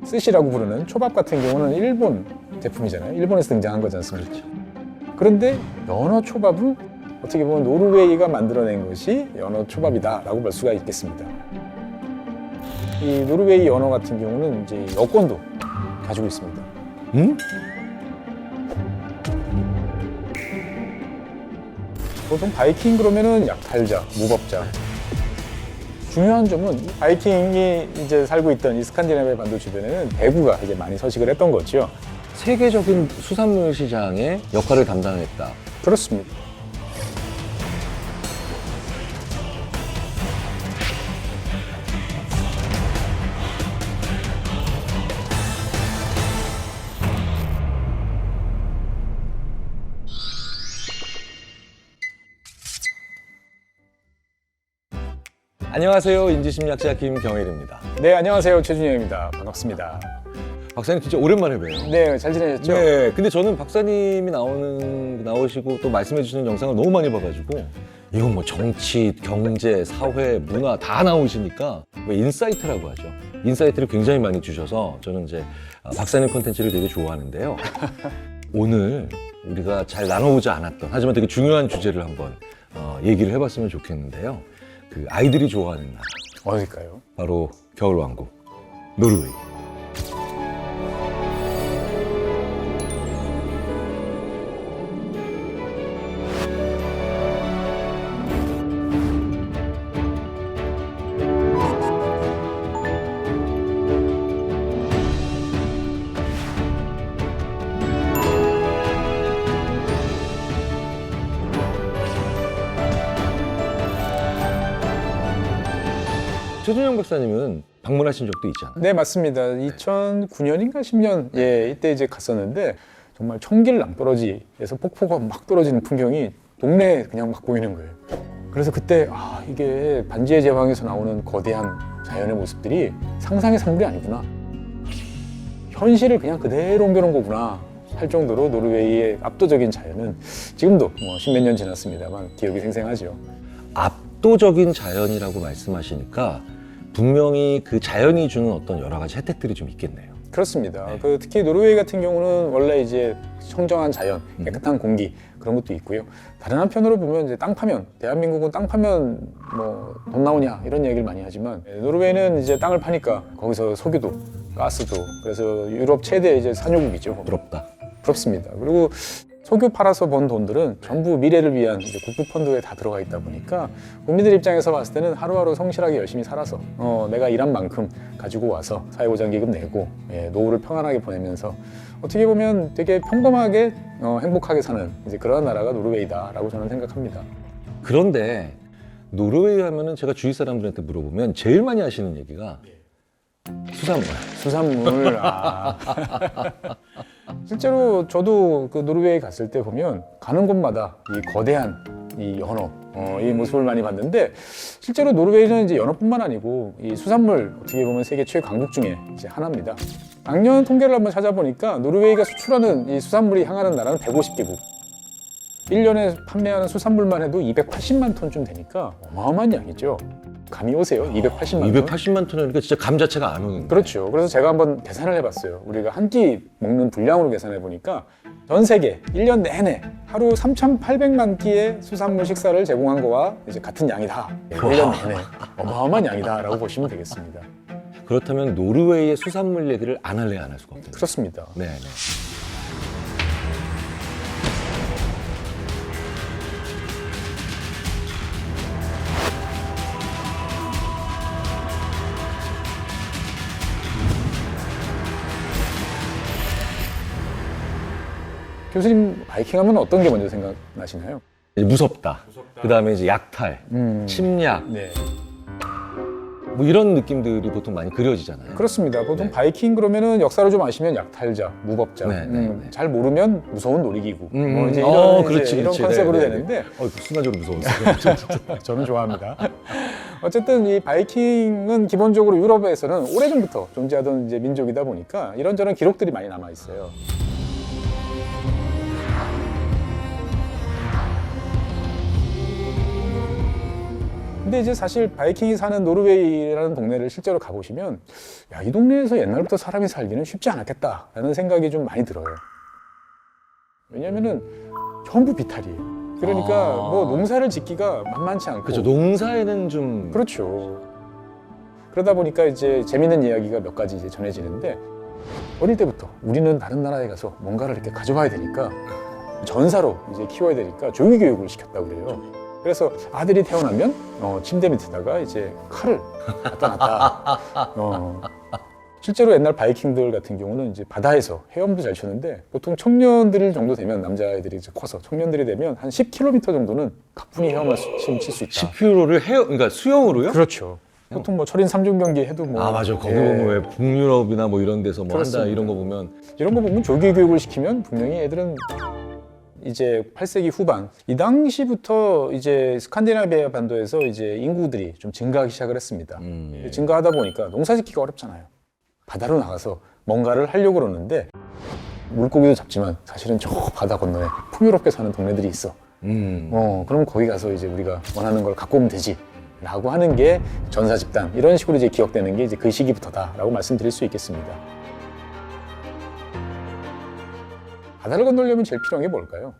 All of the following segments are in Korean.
스시라고 부르는 초밥 같은 경우는 일본 제품이잖아요. 일본에서 등장한 거지 않습니까? 그런데 연어 초밥은 어떻게 보면 노르웨이가 만들어낸 것이 연어 초밥이다라고 볼 수가 있겠습니다. 이 노르웨이 연어 같은 경우는 이제 여권도 가지고 있습니다. 응? 보통 바이킹 그러면은 약탈자, 무법자. 중요한 점은 이 바이킹이 이제 살고 있던 이 스칸디나비아 반도 주변에는 대구가 이제 많이 서식을 했던 거죠. 세계적인 수산물 시장의 역할을 담당했다. 그렇습니다. 안녕하세요. 인지심리학자 김경일입니다. 네, 안녕하세요. 최준영입니다. 반갑습니다. 박사님 진짜 오랜만에 봬요. 네, 잘 지내셨죠? 네, 근데 저는 박사님이 나오시고 또 말씀해 주시는 영상을 너무 많이 봐가지고 이건 뭐 정치, 경제, 사회, 문화 다 나오시니까 뭐 인사이트라고 하죠. 인사이트를 굉장히 많이 주셔서 저는 이제 박사님 콘텐츠를 되게 좋아하는데요. 오늘 우리가 잘 나눠보지 않았던 하지만 되게 중요한 주제를 한번 얘기를 해봤으면 좋겠는데요. 그 아이들이 좋아하는 나라, 어딜까요? 바로 겨울왕국 노르웨이. 최준영 박사님은 방문하신 적도 있잖아요. 네, 맞습니다. 2009년인가 10년, 예, 이때 이제 갔었는데 정말 천길 낭떠러지에서 폭포가 막 떨어지는 풍경이 동네에 그냥 막 보이는 거예요. 그래서 그때 이게 반지의 제왕에서 나오는 거대한 자연의 모습들이 상상의 산물이 아니구나. 현실을 그냥 그대로 옮겨놓은 거구나 할 정도로 노르웨이의 압도적인 자연은 지금도 뭐 십몇 년 지났습니다만 기억이 생생하죠. 압도적인 자연이라고 말씀하시니까 분명히 그 자연이 주는 어떤 여러 가지 혜택들이 좀 있겠네요. 그렇습니다. 특히 노르웨이 같은 경우는 원래 이제 청정한 자연, 깨끗한 공기 그런 것도 있고요. 다른 한편으로 보면 이제 땅 파면, 대한민국은 땅 파면 뭐 돈 나오냐 이런 얘기를 많이 하지만 노르웨이는 이제 땅을 파니까 거기서 석유도, 가스도 그래서 유럽 최대 이제 산유국이죠. 부럽다. 부럽습니다. 그리고 석유 팔아서 번 돈들은 전부 미래를 위한 이제 국부 펀드에 다 들어가 있다 보니까 국민들 입장에서 봤을 때는 하루하루 성실하게 열심히 살아서 내가 일한 만큼 가지고 와서 사회보장기금 내고 노후를 평안하게 보내면서 어떻게 보면 되게 평범하게 행복하게 사는 이제 그런 나라가 노르웨이다라고 저는 생각합니다. 그런데 노르웨이 하면은 제가 주위 사람들한테 물어보면 제일 많이 하시는 얘기가 수산물. 수산물. 실제로 저도 그 노르웨이 갔을 때 보면 가는 곳마다 이 거대한 이 연어 이 모습을 많이 봤는데 실제로 노르웨이는 이제 연어뿐만 아니고 이 수산물 어떻게 보면 세계 최강국 중에 이제 하나입니다. 작년 통계를 한번 찾아보니까 노르웨이가 수출하는 이 수산물이 향하는 나라는 150개국. 1년에 판매하는 수산물만 해도 280만 톤쯤 되니까 어마어마한 양이죠. 감이 오세요? 280만 톤? 280만 톤이니까 진짜 감 자체가 안 오는데. 그렇죠. 그래서 제가 한번 계산을 해봤어요. 우리가 한 끼 먹는 분량으로 계산해 보니까 전 세계 1년 내내 하루 3,800만 끼의 수산물 식사를 제공한 거와 이제 같은 양이다. 1년 내내 어마어마한 양이다라고 보시면 되겠습니다. 그렇다면 노르웨이의 수산물 얘기를 안 할래야 안 할 수가 없네요. 그렇습니다. 네. 교수님 바이킹 하면 어떤 게 먼저 생각나시나요? 이제 무섭다. 그다음에 이제 약탈, 침략, 네. 뭐 이런 느낌들이 보통 많이 그려지잖아요. 그렇습니다. 보통 네. 바이킹 그러면은 역사를 좀 아시면 약탈자, 무법자, 네, 네, 네. 잘 모르면 무서운 놀이기구 뭐 이제 그렇지, 이런 그렇지. 컨셉으로 네, 네, 네. 되는데 순간적으로 무서웠어요. 저는 좋아합니다. 어쨌든 이 바이킹은 기본적으로 유럽에서는 오래전부터 존재하던 이제 민족이다 보니까 이런저런 기록들이 많이 남아 있어요. 근데 이제 사실 바이킹이 사는 노르웨이라는 동네를 실제로 가보시면 야, 이 동네에서 옛날부터 사람이 살기는 쉽지 않았겠다라는 생각이 좀 많이 들어요. 왜냐면은 전부 비탈이에요. 그러니까 뭐 농사를 짓기가 만만치 않고. 그렇죠. 농사에는 좀 그렇죠. 그러다 보니까 이제 재밌는 이야기가 몇 가지 이제 전해지는데 어릴 때부터 우리는 다른 나라에 가서 뭔가를 이렇게 가져와야 되니까 전사로 이제 키워야 되니까 조기 교육을 시켰다고 그래요. 그래서 아들이 태어나면 침대 밑에다가 이제 칼을 갖다 놨다. 실제로 옛날 바이킹들 같은 경우는 이제 바다에서 헤엄도 잘 쳤는데 보통 청년들 정도 되면 남자애들이 이제 커서 청년들이 되면 한 10km 정도는 가뿐히 헤엄을 칠 수 있다. 10km를 그러니까 수영으로요? 그렇죠. 보통 뭐 철인 3중 경기 해도 뭐 맞아. 거기 보면 왜 북유럽이나 뭐 이런 데서 뭐 그렇습니다. 한다 이런 거 보면 이런 거 보면 조기 교육을 시키면 분명히 애들은 이제 8세기 후반 이 당시부터 이제 스칸디나비아 반도에서 이제 인구들이 좀 증가하기 시작을 했습니다. 증가하다 보니까 농사 짓기가 어렵잖아요. 바다로 나가서 뭔가를 하려고 그러는데 물고기도 잡지만 사실은 저 바다 건너에 풍요롭게 사는 동네들이 있어. 그럼 거기 가서 이제 우리가 원하는 걸 갖고 오면 되지. 라고 하는 게 전사 집단 이런 식으로 이제 기억되는 게 이제 그 시기부터다라고 말씀드릴 수 있겠습니다. 바다를 건너려면 제일 필요한 게 뭘까요?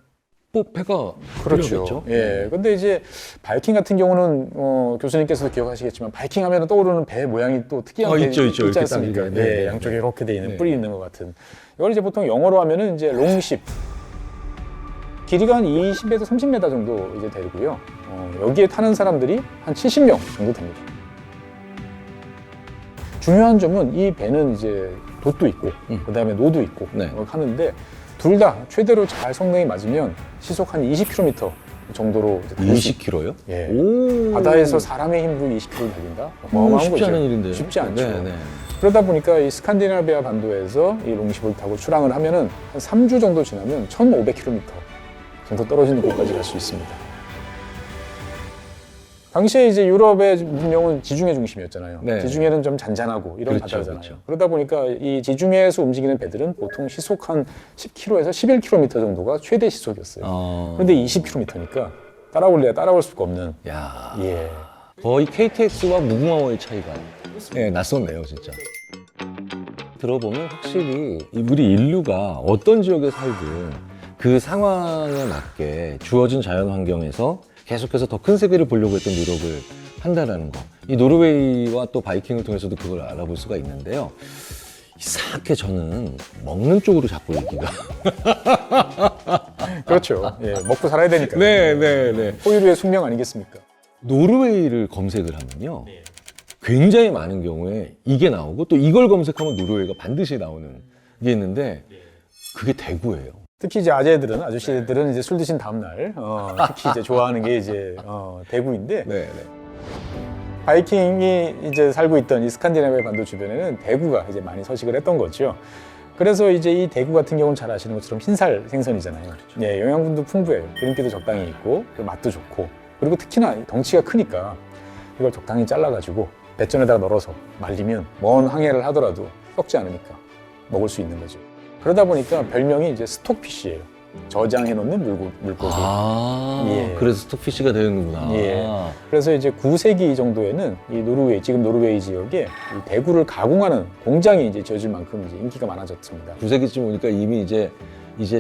뭐 배가 필요하겠죠. 예. 근데 이제 바이킹 같은 경우는 교수님께서도 기억하시겠지만 바이킹 하면 떠오르는 배 모양이 또 특이한 게 있죠. 있지 이렇게 않습니까? 딱 예, 양쪽에 이렇게 돼 있는 네. 뿔이 있는 것 같은. 이걸 이제 보통 영어로 하면은 이제 롱십. 길이가 한 20에서 30m 정도 이제 되고요. 여기에 타는 사람들이 한 70명 정도 됩니다. 중요한 점은 이 배는 이제 돛도 있고, 그다음에 노도 있고 네. 하는데 둘 다 최대로 잘 성능이 맞으면 시속 한 20km 정도로 이제 달릴 수 20km요? 예. 오. 바다에서 사람의 힘으로 20km를 달린다? 쉽지 거죠. 않은 일인데요. 쉽지 않죠. 네. 그러다 보니까 이 스칸디나비아 반도에서 이 롱십을 타고 출항을 하면은 한 3주 정도 지나면 1,500km 정도 떨어지는 곳까지 갈 수 있습니다. 당시에 이제 유럽의 문명은 지중해 중심이었잖아요. 네. 지중해는 좀 잔잔하고 이런 그렇죠, 바다잖아요. 그렇죠. 그러다 보니까 이 지중해에서 움직이는 배들은 보통 시속 한 10km에서 11km 정도가 최대 시속이었어요. 그런데 20km니까 따라올 수가 없는. 야. 예. 거의 KTX와 무궁화호의 차이가 났었네요, 진짜. 들어보면 확실히 우리 인류가 어떤 지역에 살든 그 상황에 맞게 주어진 자연 환경에서 계속해서 더 큰 세계를 보려고 했던 노력을 한다는 거. 이 노르웨이와 또 바이킹을 통해서도 그걸 알아볼 수가 있는데요. 이상하게 저는 먹는 쪽으로 자꾸 얘기가. 그렇죠. 예, 먹고 살아야 되니까. 네. 포유류의 숙명 아니겠습니까? 노르웨이를 검색을 하면요. 굉장히 많은 경우에 이게 나오고 또 이걸 검색하면 노르웨이가 반드시 나오는 게 있는데 그게 대구예요. 특히 이제 아저씨들은 이제 술 드신 다음날 특히 이제 좋아하는 게 이제 대구인데 네. 바이킹이 이제 살고 있던 이 스칸디나비아 반도 주변에는 대구가 이제 많이 서식을 했던 거죠. 그래서 이제 이 대구 같은 경우는 잘 아시는 것처럼 흰살 생선이잖아요. 그렇죠. 네, 영양분도 풍부해요. 기름기도 적당히 있고 맛도 좋고 그리고 특히나 덩치가 크니까 이걸 적당히 잘라가지고 배전에다가 널어서 말리면 먼 항해를 하더라도 썩지 않으니까 먹을 수 있는 거죠. 그러다 보니까 별명이 이제 스톡피쉬예요. 저장해놓는 물고기. 예. 그래서 스톡피쉬가 되는구나. 예. 그래서 이제 9세기 정도에는 이 노르웨이, 지금 노르웨이 지역에 이 대구를 가공하는 공장이 이제 지어질 만큼 이제 인기가 많아졌습니다. 9세기쯤 오니까 이미 이제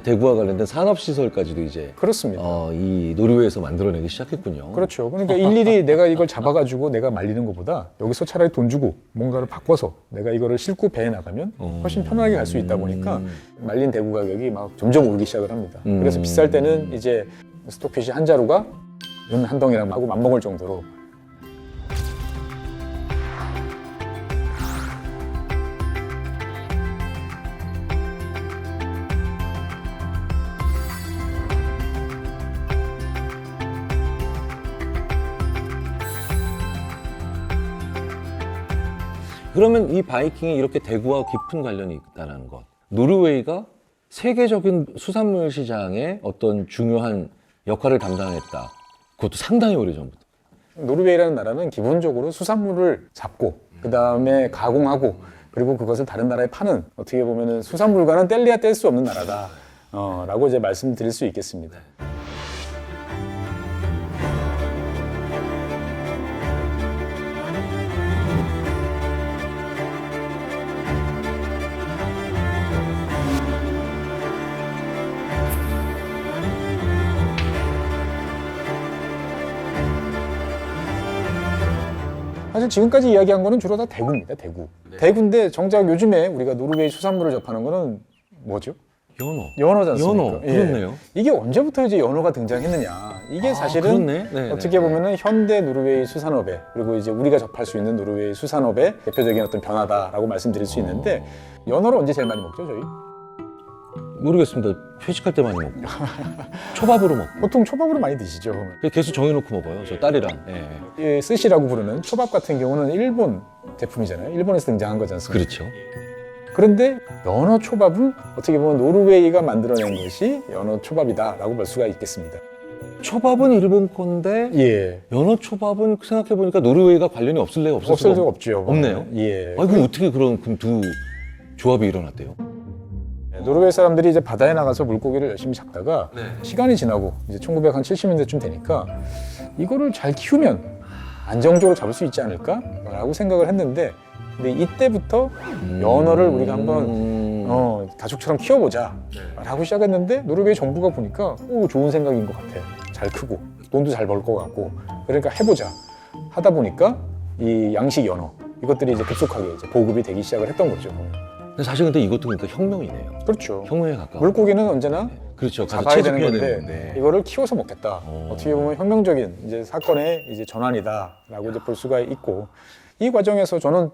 대구와 관련된 산업시설까지도 이제 그렇습니다. 이 노르웨이에서 만들어내기 시작했군요. 그렇죠. 그러니까 일일이 내가 이걸 잡아가지고 내가 말리는 것보다 여기서 차라리 돈 주고 뭔가를 바꿔서 내가 이거를 싣고 배에 나가면 훨씬 편하게 갈 수 있다 보니까 말린 대구 가격이 막 점점 오르기 시작을 합니다. 그래서 비쌀 때는 이제 스톡피쉬 한 자루가 은 한 덩이랑 하고 맞먹을 정도로. 그러면 이 바이킹이 이렇게 대구와 깊은 관련이 있다는 것. 노르웨이가 세계적인 수산물 시장의 어떤 중요한 역할을 담당했다. 그것도 상당히 오래전부터. 노르웨이라는 나라는 기본적으로 수산물을 잡고 그 다음에 가공하고 그리고 그것을 다른 나라에 파는 어떻게 보면은 수산물과는 뗄래야 뗄 수 없는 나라다 라고 이제 말씀드릴 수 있겠습니다. 사실 지금까지 이야기한 거는 주로 다 대구입니다. 대구. 대구인데 정작 요즘에 우리가 노르웨이 수산물을 접하는 거는 뭐죠? 연어지 않습니까? 연어. 그렇네요. 이게 언제부터 이제 연어가 등장했느냐? 이게 사실은 그렇네. 네, 어떻게 네. 보면은 현대 노르웨이 수산업의 그리고 이제 우리가 접할 수 있는 노르웨이 수산업의 대표적인 어떤 변화다라고 말씀드릴 수 있는데 연어를 언제 제일 많이 먹죠, 저희? 모르겠습니다. 회식할 때 많이 먹고 초밥으로 먹고 보통 초밥으로 많이 드시죠. 개수 정해놓고 먹어요. 저 딸이랑. 예. 이 스시라고 부르는 초밥 같은 경우는 일본 제품이잖아요. 일본에서 등장한 거지 않습니까? 그렇죠. 그런데 연어 초밥은 어떻게 보면 노르웨이가 만들어낸 것이 연어 초밥이다라고 볼 수가 있겠습니다. 초밥은 일본 건데 예. 연어 초밥은 생각해보니까 노르웨이가 관련이 없을 리가 없을 없을 수가 수가 없죠. 없네요. 예. 아이고 어떻게 그럼 두 조합이 일어났대요? 노르웨이 사람들이 이제 바다에 나가서 물고기를 열심히 잡다가 시간이 지나고 이제 1970년대쯤 되니까 이거를 잘 키우면 안정적으로 잡을 수 있지 않을까라고 생각을 했는데 근데 이때부터 연어를 우리가 한번 가족처럼 키워보자라고 시작했는데 노르웨이 정부가 보니까 좋은 생각인 것 같아. 잘 크고 돈도 잘 벌 것 같고 그러니까 해보자 하다 보니까 이 양식 연어 이것들이 이제 급속하게 이제 보급이 되기 시작을 했던 거죠. 사실 근데 이것도 그러니까 혁명이네요. 그렇죠. 혁명에 가까워. 물고기는 언제나 그렇죠. 가서 잡아야 되는 채집해야 건데 되는데. 이거를 키워서 먹겠다. 어떻게 보면 혁명적인 이제 사건의 이제 전환이다라고 이제 볼 수가 있고 이 과정에서 저는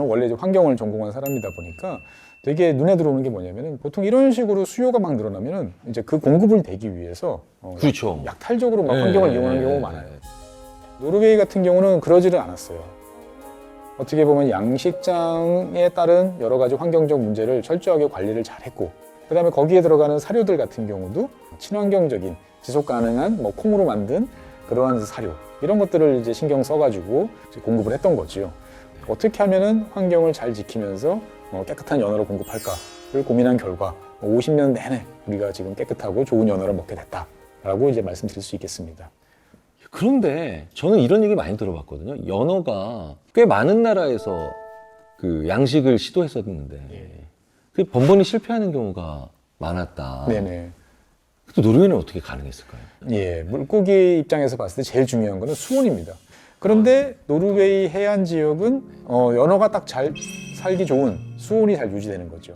원래 이제 환경을 전공한 사람이다 보니까 되게 눈에 들어오는 게 뭐냐면은 보통 이런 식으로 수요가 막 늘어나면은 이제 그 공급을 대기 위해서 그렇죠. 약탈적으로 막 환경을 이용하는 경우가 많아요. 네. 노르웨이 같은 경우는 그러지를 않았어요. 어떻게 보면 양식장에 따른 여러 가지 환경적 문제를 철저하게 관리를 잘했고 그다음에 거기에 들어가는 사료들 같은 경우도 친환경적인 지속 가능한 뭐 콩으로 만든 그러한 사료 이런 것들을 이제 신경 써가지고 이제 공급을 했던 거죠. 어떻게 하면은 환경을 잘 지키면서 깨끗한 연어를 공급할까를 고민한 결과 50년 내내 우리가 지금 깨끗하고 좋은 연어를 먹게 됐다라고 이제 말씀드릴 수 있겠습니다. 그런데 저는 이런 얘기 많이 들어봤거든요. 연어가 꽤 많은 나라에서 그 양식을 시도했었는데 그 번번이 실패하는 경우가 많았다. 네네. 또 노르웨이는 어떻게 가능했을까요? 예, 물고기 입장에서 봤을 때 제일 중요한 거는 수온입니다. 그런데 노르웨이 해안 지역은 연어가 딱 잘 살기 좋은 수온이 잘 유지되는 거죠.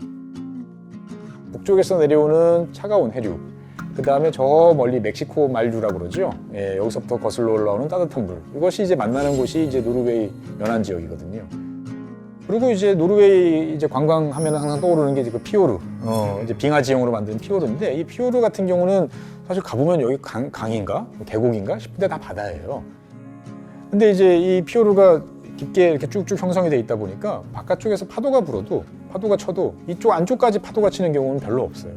북쪽에서 내려오는 차가운 해류, 그 다음에 저 멀리 멕시코 만류라고 그러죠. 예, 여기서부터 거슬러 올라오는 따뜻한 물. 이것이 이제 만나는 곳이 이제 노르웨이 연안 지역이거든요. 그리고 이제 노르웨이 이제 관광하면 항상 떠오르는 게 이제 그 피오르, 이제 빙하 지형으로 만든 피오르인데 이 피오르 같은 경우는 사실 가보면 여기 강인가 계곡인가 싶은데 다 바다예요. 근데 이제 이 피오르가 깊게 이렇게 쭉쭉 형성이 돼 있다 보니까 바깥쪽에서 파도가 불어도 파도가 쳐도 이쪽 안쪽까지 파도가 치는 경우는 별로 없어요.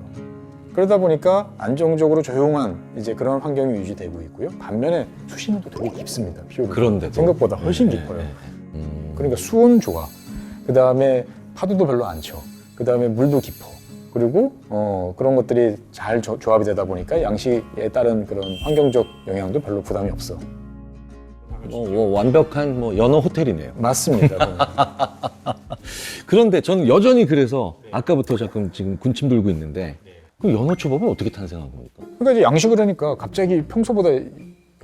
그러다 보니까 안정적으로 조용한 이제 그런 환경이 유지되고 있고요. 반면에 수심도 되게 깊습니다. 피오르. 그런데도 생각보다 훨씬 깊어요. 그러니까 수온 좋아. 그 다음에 파도도 별로 안 쳐. 그 다음에 물도 깊어. 그리고 그런 것들이 잘 조합이 되다 보니까 양식에 따른 그런 환경적 영향도 별로 부담이 없어. 완벽한 연어 호텔이네요. 맞습니다. 그런데 저는 여전히 그래서 아까부터 지금 군침 돌고 있는데 그 연어 초밥은 어떻게 탄생한 겁니까? 그러니까 이제 양식을 하니까 갑자기 평소보다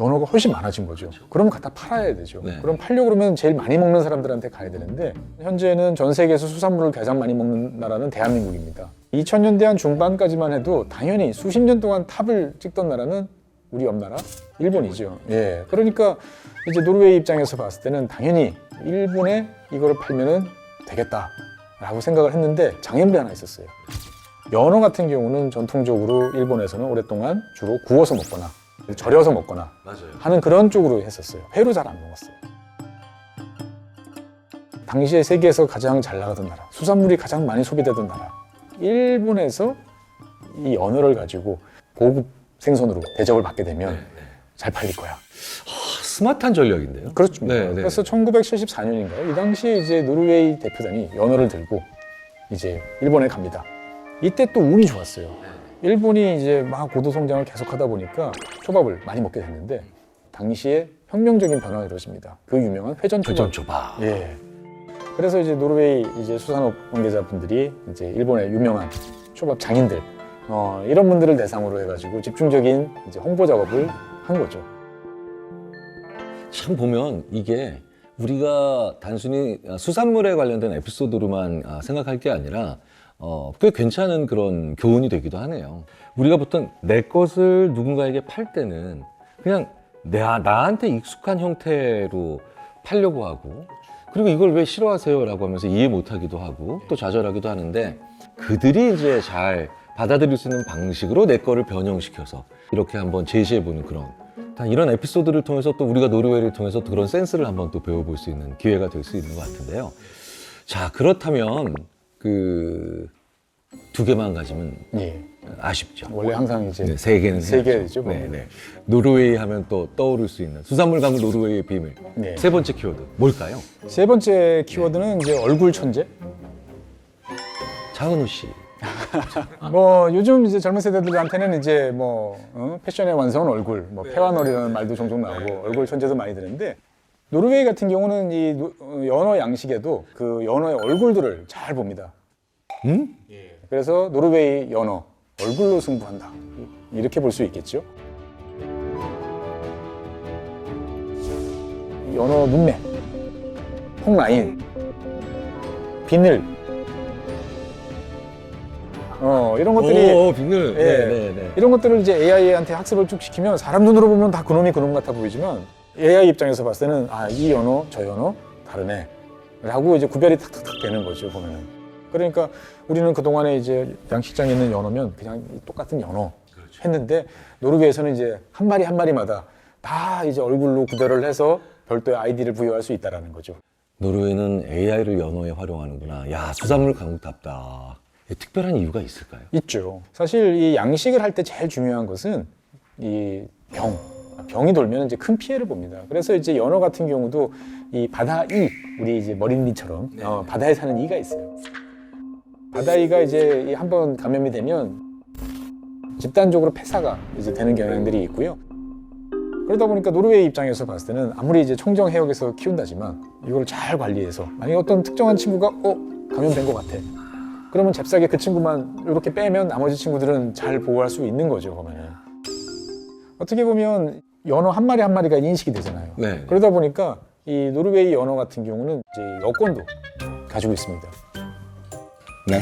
연어가 훨씬 많아진 거죠. 그럼 갖다 팔아야 되죠. 네. 그럼 팔려고 그러면 제일 많이 먹는 사람들한테 가야 되는데 현재는 전 세계에서 수산물을 가장 많이 먹는 나라는 대한민국입니다. 2000년대 한 중반까지만 해도 당연히 수십 년 동안 탑을 찍던 나라는 우리 옆나라 일본이죠. 예. 그러니까 이제 노르웨이 입장에서 봤을 때는 당연히 일본에 이거를 팔면은 되겠다라고 생각을 했는데 장애물이 하나 있었어요. 연어 같은 경우는 전통적으로 일본에서는 오랫동안 주로 구워서 먹거나 절여서 먹거나 하는 그런 쪽으로 했었어요. 회로 잘 안 먹었어요. 당시에 세계에서 가장 잘 나가던 나라, 수산물이 가장 많이 소비되던 나라, 일본에서 이 연어를 가지고 고급 생선으로 대접을 받게 되면 잘 팔릴 거야. 스마트한 전략인데요. 그렇죠. 네, 네. 그래서 1974년인가요? 이 당시에 이제 노르웨이 대표단이 연어를 들고 이제 일본에 갑니다. 이때 또 운이 좋았어요. 일본이 이제 막 고도 성장을 계속하다 보니까 초밥을 많이 먹게 됐는데 당시에 혁명적인 변화가 이루어집니다. 그 유명한 회전 초밥. 예. 그래서 이제 노르웨이 이제 수산업 관계자분들이 이제 일본의 유명한 초밥 장인들 이런 분들을 대상으로 해가지고 집중적인 이제 홍보 작업을 한 거죠. 참 보면 이게 우리가 단순히 수산물에 관련된 에피소드로만 생각할 게 아니라 꽤 괜찮은 그런 교훈이 되기도 하네요. 우리가 보통 내 것을 누군가에게 팔 때는 그냥 나한테 익숙한 형태로 팔려고 하고, 그리고 이걸 왜 싫어하세요? 라고 하면서 이해 못 하기도 하고 또 좌절하기도 하는데, 그들이 이제 잘 받아들일 수 있는 방식으로 내 거를 변형시켜서 이렇게 한번 제시해보는 그런, 이런 에피소드를 통해서 또 우리가 노르웨이를 통해서 또 그런 센스를 한번 또 배워볼 수 있는 기회가 될 수 있는 것 같은데요. 자, 그렇다면 그 두 개만 가지면 예. 아쉽죠. 원래 항상 이제 네, 세 개는 세 해야죠. 개죠. 뭐. 네, 네. 노르웨이 하면 또 떠오를 수 있는 수산물 강국 노르웨이의 비밀. 네. 세 번째 키워드 뭘까요? 세 번째 키워드는 이제 얼굴 천재. 장은호 씨. 뭐 요즘 이제 젊은 세대들한테는 이제 뭐 패션의 완성은 얼굴, 뭐 패와널이라는 말도 종종 나오고 얼굴 천재도 많이 드는데, 노르웨이 같은 경우는 이 연어 양식에도 그 연어의 얼굴들을 잘 봅니다. 응? 그래서 노르웨이 연어 얼굴로 승부한다, 이렇게 볼 수 있겠죠. 연어 눈매, 콩라인, 비늘, 이런 것들이 비늘. 예, 네. 이런 것들을 이제 AI한테 학습을 쭉 시키면 사람 눈으로 보면 다 그놈이 그놈 같아 보이지만 AI 입장에서 봤을 때는 이 연어 저 연어 다르네 라고 이제 구별이 탁탁탁 되는 거죠, 보면은. 그러니까 우리는 그동안에 이제 양식장에 있는 연어면 그냥 똑같은 연어 했는데, 노르웨이에서는 이제 한 마리 한 마리마다 다 이제 얼굴로 구별을 해서 별도의 아이디를 부여할 수 있다라는 거죠. 노르웨이는 AI를 연어에 활용하는구나. 야, 수산물 강국답다. 특별한 이유가 있을까요? 있죠. 사실 이 양식을 할 때 제일 중요한 것은 이 병이 돌면 이제 큰 피해를 봅니다. 그래서 이제 연어 같은 경우도 이 바다 이, 우리 이제 머릿니처럼 바다에 사는 이가 있어요. 바다 이가 이제 한번 감염이 되면 집단적으로 폐사가 이제 되는 경향들이 있고요. 그러다 보니까 노르웨이 입장에서 봤을 때는 아무리 이제 청정 해역에서 키운다지만 이걸 잘 관리해서, 만약에 어떤 특정한 친구가 감염된 것 같아. 그러면 잽싸게 그 친구만 이렇게 빼면 나머지 친구들은 잘 보호할 수 있는 거죠, 보면은. 어떻게 보면 연어 한 마리 한 마리가 인식이 되잖아요. 네. 그러다 보니까 이 노르웨이 연어 같은 경우는 이제 여권도 가지고 있습니다. 네.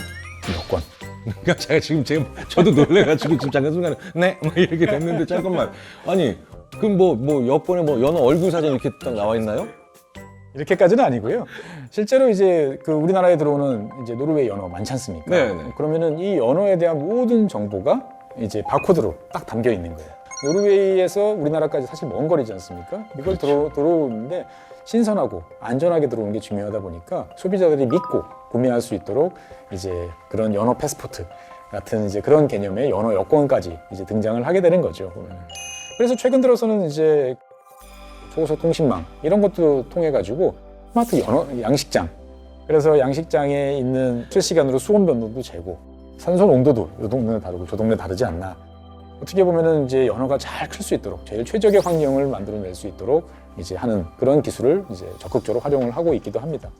여권. 그러니까 제가 지금 저도 놀래가지고 지금 잠깐 순간에 네? 막 이렇게 됐는데, 잠깐만. 아니, 그럼 뭐 여권에 뭐 연어 얼굴 사진 이렇게 딱 나와 있나요? 이렇게까지는 아니고요. 실제로 이제 그 우리나라에 들어오는 이제 노르웨이 연어 많지 않습니까? 네네. 그러면은 이 연어에 대한 모든 정보가 이제 바코드로 딱 담겨 있는 거예요. 노르웨이에서 우리나라까지 사실 먼 거리지 않습니까? 이걸 들어오는데 신선하고 안전하게 들어오는 게 중요하다 보니까 소비자들이 믿고 구매할 수 있도록 이제 그런 연어 패스포트 같은 이제 그런 개념의 연어 여권까지 이제 등장을 하게 되는 거죠, 보면은. 그래서 최근 들어서는 이제 초고속통신망 이런 것도 통해 가지고 스마트 연어 양식장, 그래서 양식장에 있는 실시간으로 수온 변동도 재고 산소 농도도 이 동네 다르고 저 동네 다르지 않나, 어떻게 보면은 이제 연어가 잘 클 수 있도록 제일 최적의 환경을 만들어낼 수 있도록 이제 하는 그런 기술을 이제 적극적으로 활용을 하고 있기도 합니다.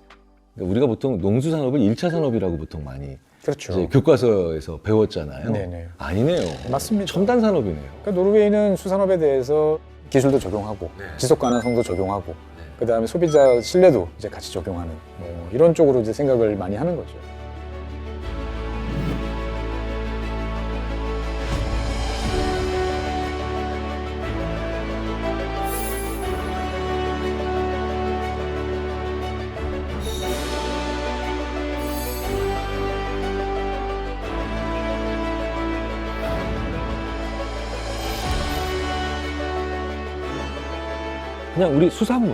우리가 보통 농수산업을 1차 산업이라고 보통 많이 그렇죠. 이제 교과서에서 배웠잖아요. 네네. 아니네요. 맞습니다. 첨단 산업이네요. 그러니까 노르웨이는 수산업에 대해서 기술도 적용하고 지속 가능성도 적용하고 그다음에 소비자 신뢰도 이제 같이 적용하는 뭐 이런 쪽으로 이제 생각을 많이 하는 거죠. 그냥 우리 수산물,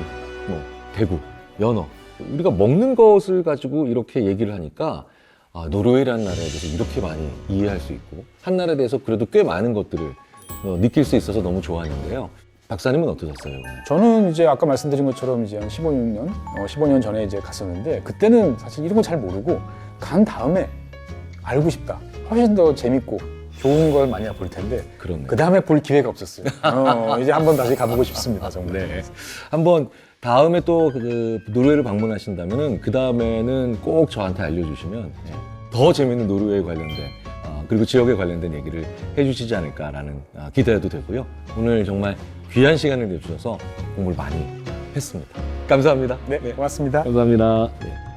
뭐 대구, 연어, 우리가 먹는 것을 가지고 이렇게 얘기를 하니까 노르웨이라는 나라에 대해서 이렇게 많이 이해할 수 있고, 한 나라에 대해서 그래도 꽤 많은 것들을 느낄 수 있어서 너무 좋았는데요. 박사님은 어떠셨어요? 저는 이제 아까 말씀드린 것처럼 이제 한 15년 전에 이제 갔었는데, 그때는 사실 이런 거 잘 모르고 간 다음에 알고 싶다, 훨씬 더 재밌고 좋은 걸 많이 볼 텐데 그렇네요. 그 다음에 볼 기회가 없었어요. 이제 한번 다시 가보고 싶습니다, 정말. 네. 한번 다음에 또 그 노르웨이를 방문하신다면은 그 다음에는 꼭 저한테 알려주시면 더 재밌는 노르웨이 관련된 그리고 지역에 관련된 얘기를 해주시지 않을까라는 기대도 되고요. 오늘 정말 귀한 시간을 내주셔서 공부를 많이 했습니다. 감사합니다. 네, 고맙습니다. 감사합니다. 네.